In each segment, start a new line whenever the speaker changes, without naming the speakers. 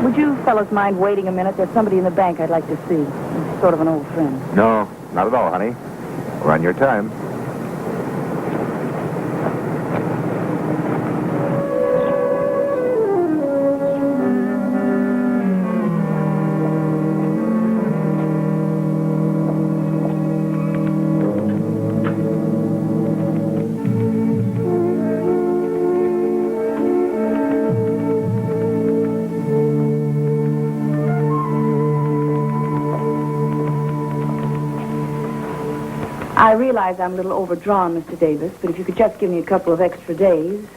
Would you fellas mind waiting a minute? There's somebody in the bank I'd like to see. He's sort of an old friend.
No, not at all, honey. We're on your time.
I realize I'm a little overdrawn, Mr. Davis, but if you could just give me a couple of extra days.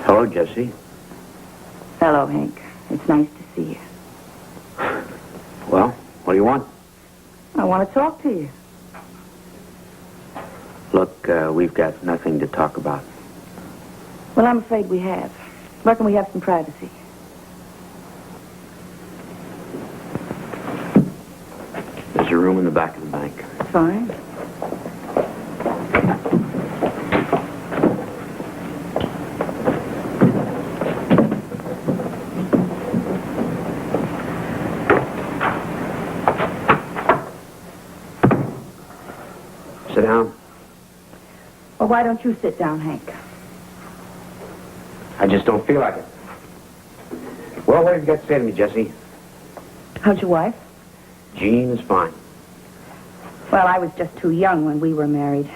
Hello, Jessie.
Hello, Hank. It's nice to see you.
Well, what do you want?
I want to talk to you.
Look, we've got nothing to talk about.
Well, I'm afraid we have. Where can we have some privacy?
There's a room in the back of the bank.
Fine.
Sit down.
Well, why don't you sit down, Hank?
I just don't feel like it. Well, what have you got to say to me, Jessie?
How's your wife?
Jean is fine.
Well, I was just too young when we were married.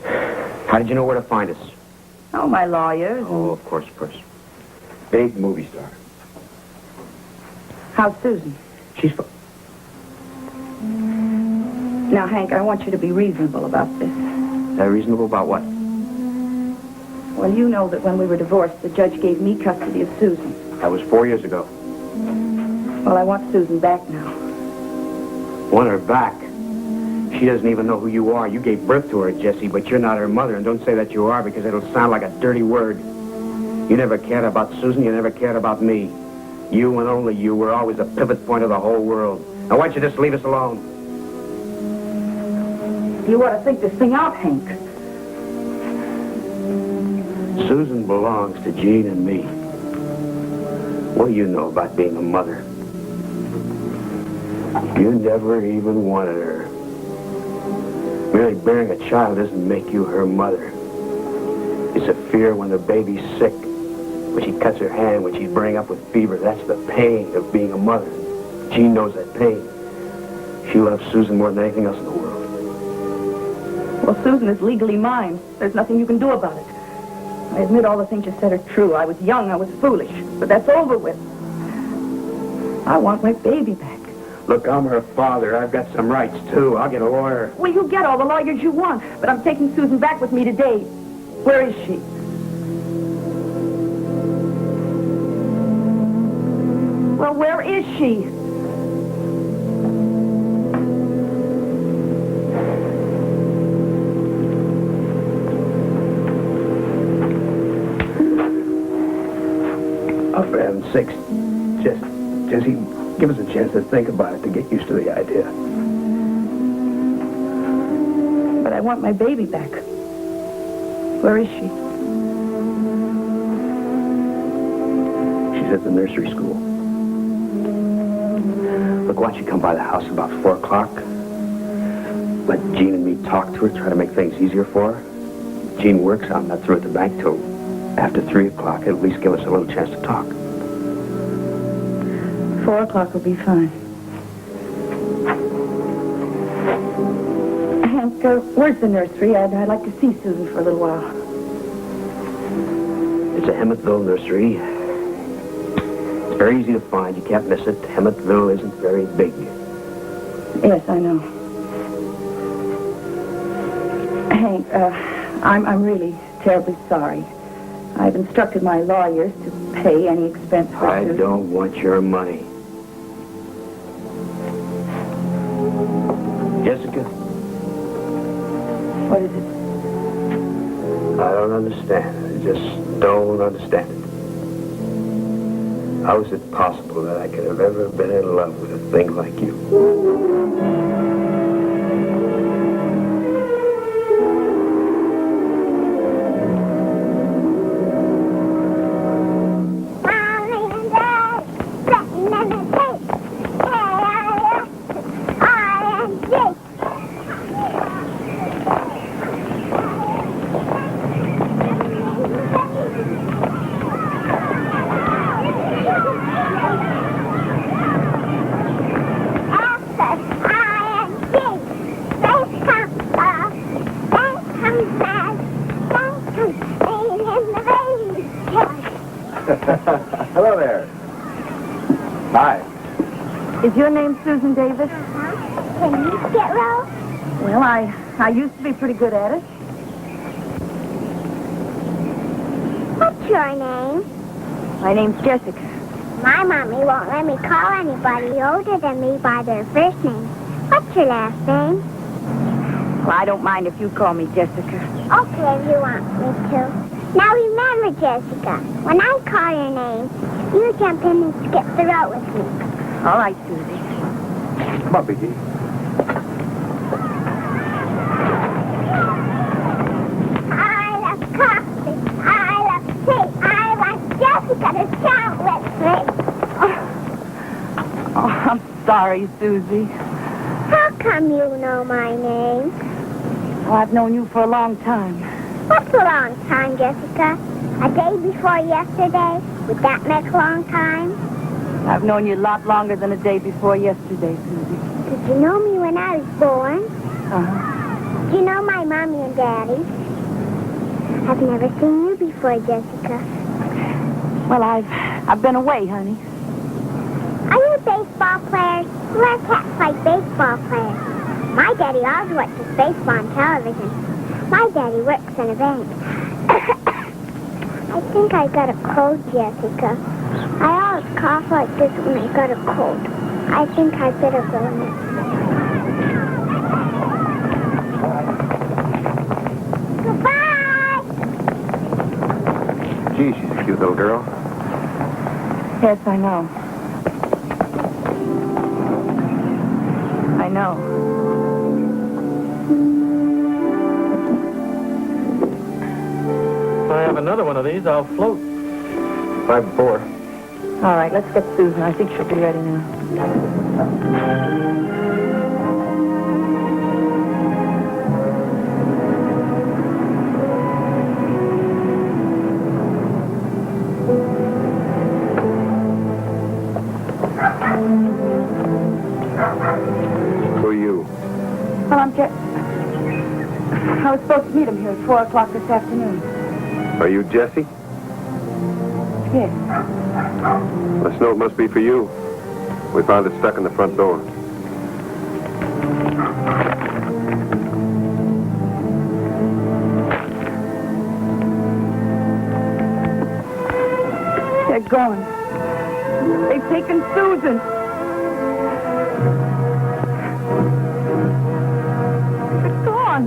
How did you know where to find us?
Oh, my lawyers.
Oh, of course. Big movie star.
How's Susan?
She's fine.
Now, Hank, I want you to be reasonable about this.
Is that reasonable about what?
Well, you know that when we were divorced, the judge gave me custody of Susan.
That was 4 years ago.
Well, I want Susan back now.
Want her back? She doesn't even know who you are. You gave birth to her, Jessie, but you're not her mother, and don't say that you are because it'll sound like a dirty word. You never cared about Susan. You never cared about me. You and only you were always the pivot point of the whole world. Now, why don't you just leave us alone?
You ought to think this thing out, Hank.
Susan belongs to Jean and me. What do you know about being a mother? You never even wanted her. Merely bearing a child doesn't make you her mother. It's a fear when the baby's sick, when she cuts her hand, when she's bringing up with fever. That's the pain of being a mother. Jean knows that pain. She loves Susan more than anything else in the world.
Well, Susan is legally mine. There's nothing you can do about it. I admit all the things you said are true. I was young, I was foolish, but that's over with. I want my baby back.
Look, I'm her father. I've got some rights, too. I'll get a lawyer.
Well, you get all the lawyers you want, but I'm taking Susan back with me today. Where is she? Well, where is she?
Oh, for heaven's sakes. Jessie, give us a chance to think about it, to get used to the idea.
But I want my baby back. Where is she?
She's at the nursery school. Look, why don't you come by the house about 4 o'clock? Let Jean and me talk to her, try to make things easier for her. Jean works. I'm not through at the bank till after 3 o'clock. At least give us a little chance to talk.
4 o'clock will be fine. Hank, where's the nursery? I'd like to see Susan for a little while.
It's a Hemmettville nursery. It's very easy to find. You can't miss it. Hemmettville isn't very big.
Yes, I know. Hank, I'm really terribly sorry. I've instructed my lawyers to pay any expense for
I
Susan.
don't want your money. Jessica,
What is it?
I don't understand. I just don't understand it. How is it possible that I could have ever been in love with a thing like you?
Hello there. Hi.
Is your name Susan Davis?
Can you skid row?
Well, I used to be pretty good at it.
What's your name?
My name's Jessica.
My mommy won't let me call anybody older than me by their first name. What's your last name?
Well, I don't mind if you call me Jessica.
Okay, if you want me to. Now remember, Jessica, when I call your name, you jump in and skip the road with me.
All right, Susie.
Come on, Vicky.
I love coffee. I love tea. I want Jessica to shout with me.
Oh, I'm sorry, Susie.
How come you know my name?
Well, I've known you for a long time.
What's a long time, Jessica? A day before yesterday? Would that make a long time?
I've known you a lot longer than a day before yesterday, Susie.
Did you know me when I was born?
Uh-huh.
Do you know my mommy and daddy? I've never seen you before, Jessica.
Well, I've been away, honey.
Are you baseball players? Where cats like baseball players? My daddy always watches baseball on television. My daddy works in a bank. I think I got a cold, Jessica. I always cough like this when I got a cold. I think I better go in. Goodbye!
Gee, she's a cute little girl.
Yes, I know. I know.
If I have another one of these, I'll float.
5-4.
All right, let's get Susan. I think she'll be ready now.
Who are you?
Well, I was supposed to meet him here at 4 o'clock this afternoon.
Are you Jessie?
Yes.
This note must be for you. We found it stuck in the front door.
They're gone. They've taken Susan. They're gone.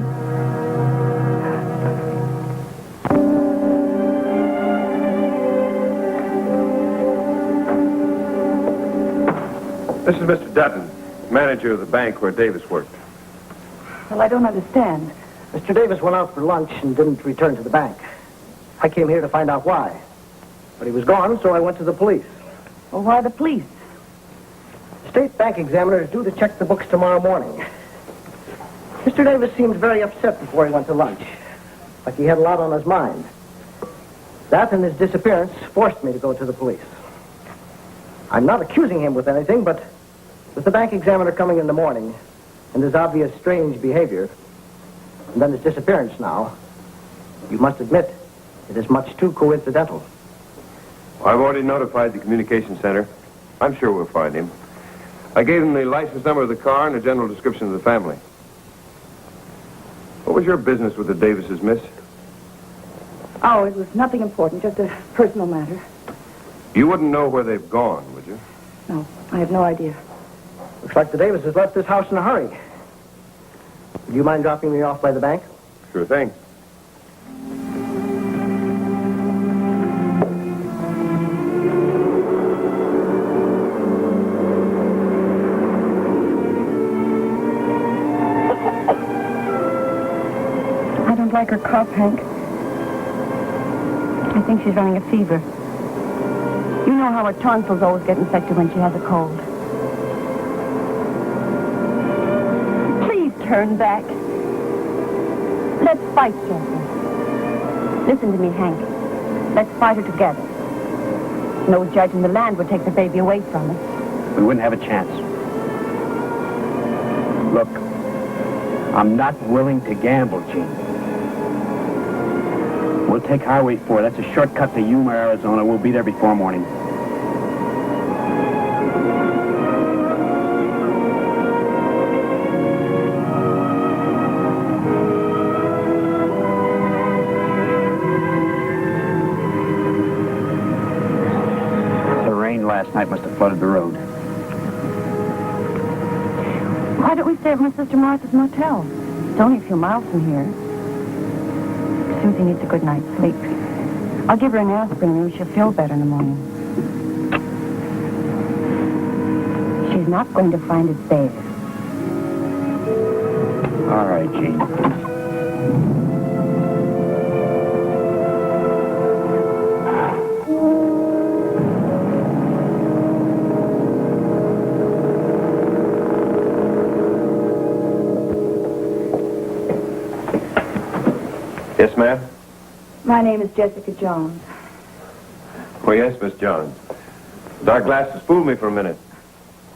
This is Mr. Dutton, manager of the bank where Davis worked.
Well, I don't understand.
Mr. Davis went out for lunch and didn't return to the bank. I came here to find out why. But he was gone, so I went to the police.
Well, why the police?
The state bank examiner is due to check the books tomorrow morning. Mr. Davis seemed very upset before he went to lunch. Like he had a lot on his mind. That and his disappearance forced me to go to the police. I'm not accusing him with anything, but with the bank examiner coming in the morning and his obvious strange behavior, and then his disappearance now, you must admit it is much too coincidental.
I've already notified the communication center. I'm sure we'll find him. I gave him the license number of the car and a general description of the family. What was your business with the Davises, miss?
Oh, it was nothing important, just a personal matter.
You wouldn't know where they've gone, would you?
No, I have no idea.
Looks like the Davises left this house in a hurry. Would you mind dropping me off by the bank?
Sure thing.
I don't like her cough, Hank. I think she's running a fever. You know how her tonsils always get infected when she has a cold. Please turn back. Let's fight, Jesse. Listen to me, Hank. Let's fight her together. No judge in the land would take the baby away from us.
We wouldn't have a chance. Look, I'm not willing to gamble, Gene. We'll take Highway 4. That's a shortcut to Yuma, Arizona. We'll be there before morning. The rain last night must have flooded the road.
Why don't we stay at my sister Martha's motel? It's only a few miles from here. Susie needs a good night's sleep. I'll give her an aspirin and she'll feel better in the morning. She's not going to find it there.
All right, Gene.
Yes, ma'am?
My name is Jessica Jones.
Oh, yes, Miss Jones. Dark glasses fooled me for a minute.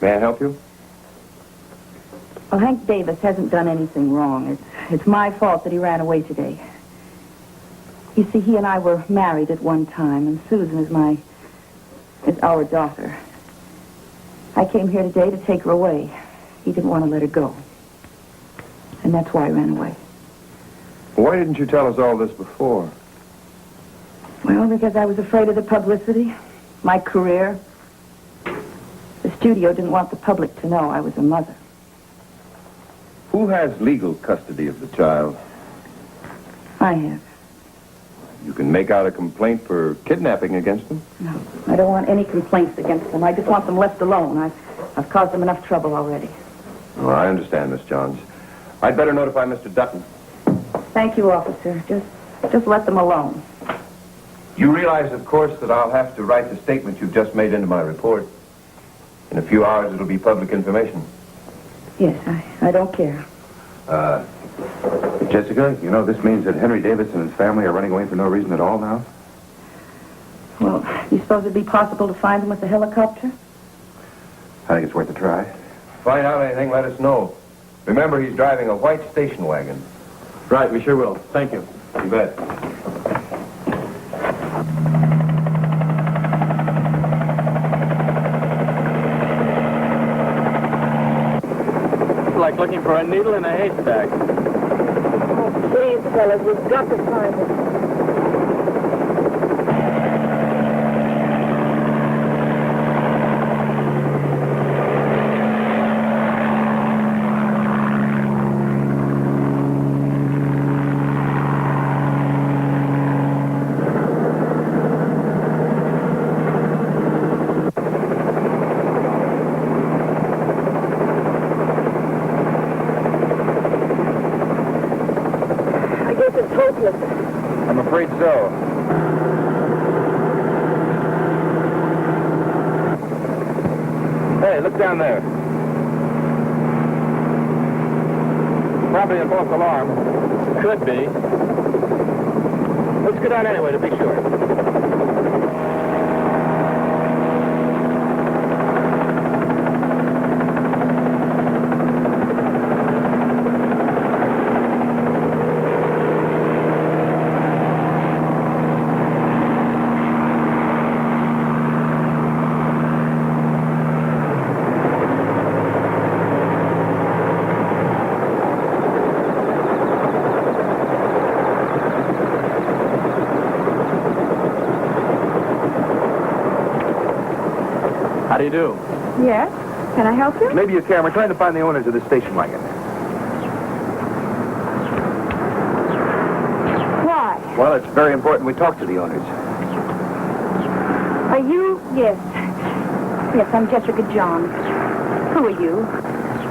May I help you?
Well, Hank Davis hasn't done anything wrong. It's my fault that he ran away today. You see, he and I were married at one time, and Susan is our daughter. I came here today to take her away. He didn't want to let her go. And that's why I ran away.
Why didn't you tell us all this before?
Well, because I was afraid of the publicity, my career. The studio didn't want the public to know I was a mother.
Who has legal custody of the child?
I have.
You can make out a complaint for kidnapping against them.
No, I don't want any complaints against them. I just want them left alone. I've caused them enough trouble already.
Oh, I understand, Miss Jones. I'd better notify Mr. Dutton.
Thank you, officer. Just let them alone.
You realize, of course, that I'll have to write the statement you've just made into my report. In a few hours, it'll be public information.
Yes, I don't care.
Jessica, you know, this means that Henry Davis and his family are running away for no reason at all now?
Well, you suppose it'd be possible to find them with the helicopter?
I think it's worth a try.
Find out anything, let us know. Remember, he's driving a white station wagon.
Right, we sure will. Thank you.
You bet.
It's like looking for a needle in a haystack.
Oh, please, fellas, we've got to find them.
I'm afraid so. Hey, look down there. Probably a false alarm.
Could be. Let's go down anyway to be sure.
do you do?
Yes? Can I help you?
Maybe you can. We're trying to find the owners of the station wagon.
Why?
Well, it's very important we talk to the owners.
Are you? Yes. Yes, I'm Jessica Johns. Who are you?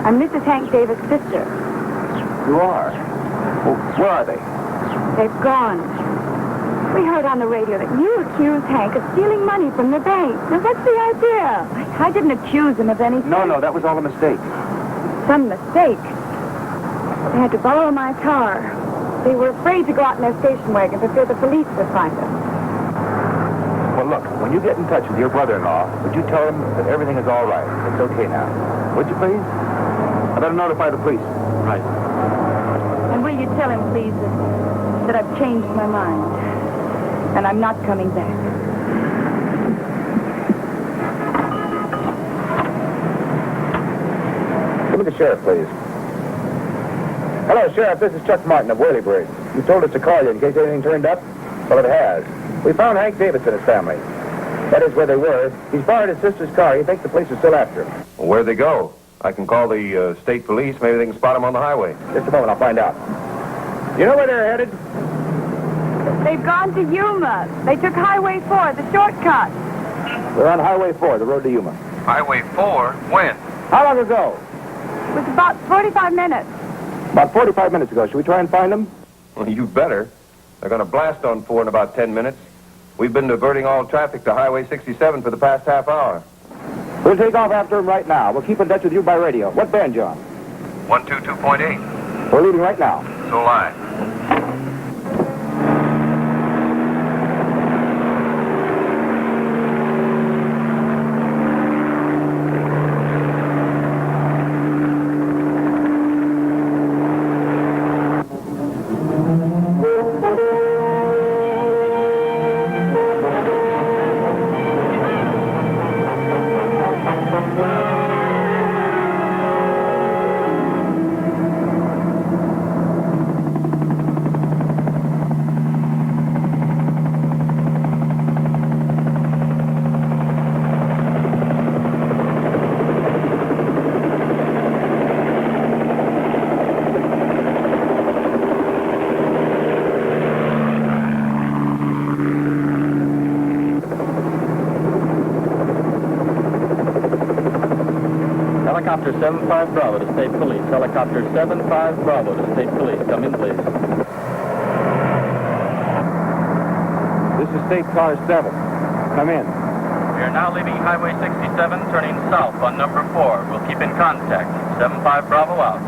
I'm Mrs. Hank Davis' sister.
You are? Well, where are they?
They've gone. We heard on the radio that you accused Hank of stealing money from the bank. Now, what's the idea? I didn't accuse him of anything.
No, that was all a mistake.
Some mistake. They had to borrow my car. They were afraid to go out in their station wagon for fear the police would find them.
Well, look, when you get in touch with your brother-in-law, would you tell him that everything is all right? It's okay now. Would you, please? I better notify the police. Right.
And will you tell him, please, that I've changed my mind. And I'm not coming back.
Give me the sheriff, please. Hello, Sheriff. This is Chuck Martin of Whirlybirds. You told us to call you in case anything turned up? Well, it has. We found Hank Davis and his family. That is where they were. He's borrowed his sister's car. He thinks the police are still after him.
Well, where'd they go? I can call the state police. Maybe they can spot him on the highway.
Just a moment. I'll find out. You know where they're headed?
They've gone to Yuma. They took Highway 4, the shortcut.
They're on Highway 4, the road to Yuma.
Highway 4? When?
How long ago?
It was about 45 minutes.
About 45 minutes ago. Should we try and find them?
Well, you better. They're going to blast on 4 in about 10 minutes. We've been diverting all traffic to Highway 67 for the past half hour.
We'll take off after them right now. We'll keep in touch with you by radio. What band, John?
122.8.
We're leaving right now.
So will I.
Helicopter 75 Bravo to State Police. Helicopter 75 Bravo to State Police. Come in, please.
This is State Car 7. Come in.
We are now leaving Highway 67, turning south on number 4. We'll keep in contact. 75 Bravo out.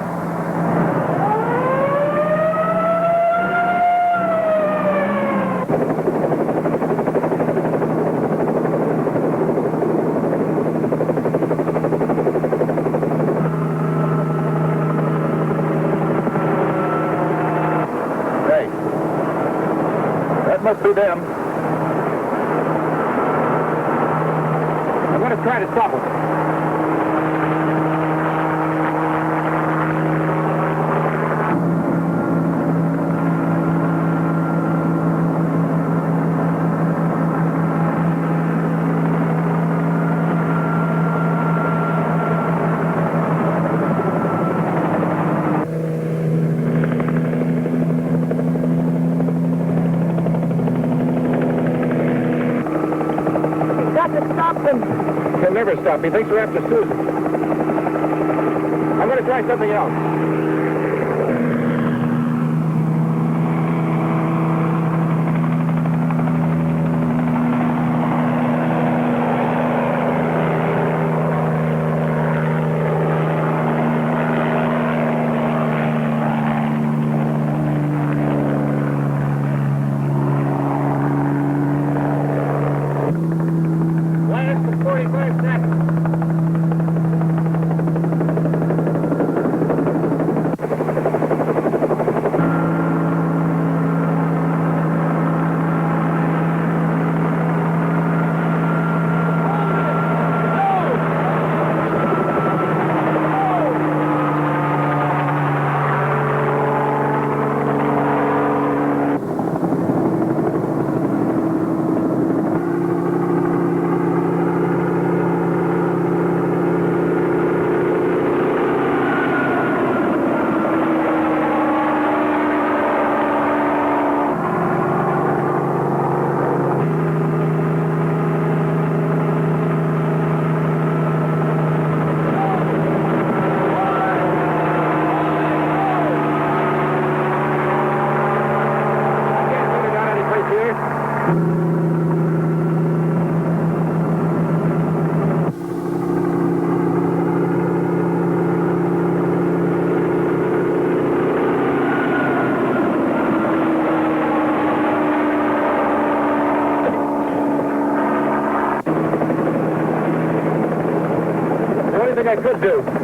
Must be them. I'm going to try to stop them. He'll never stop. He thinks we're after Susan. I'm going to try something else. Last 45 seconds. The only thing I could do.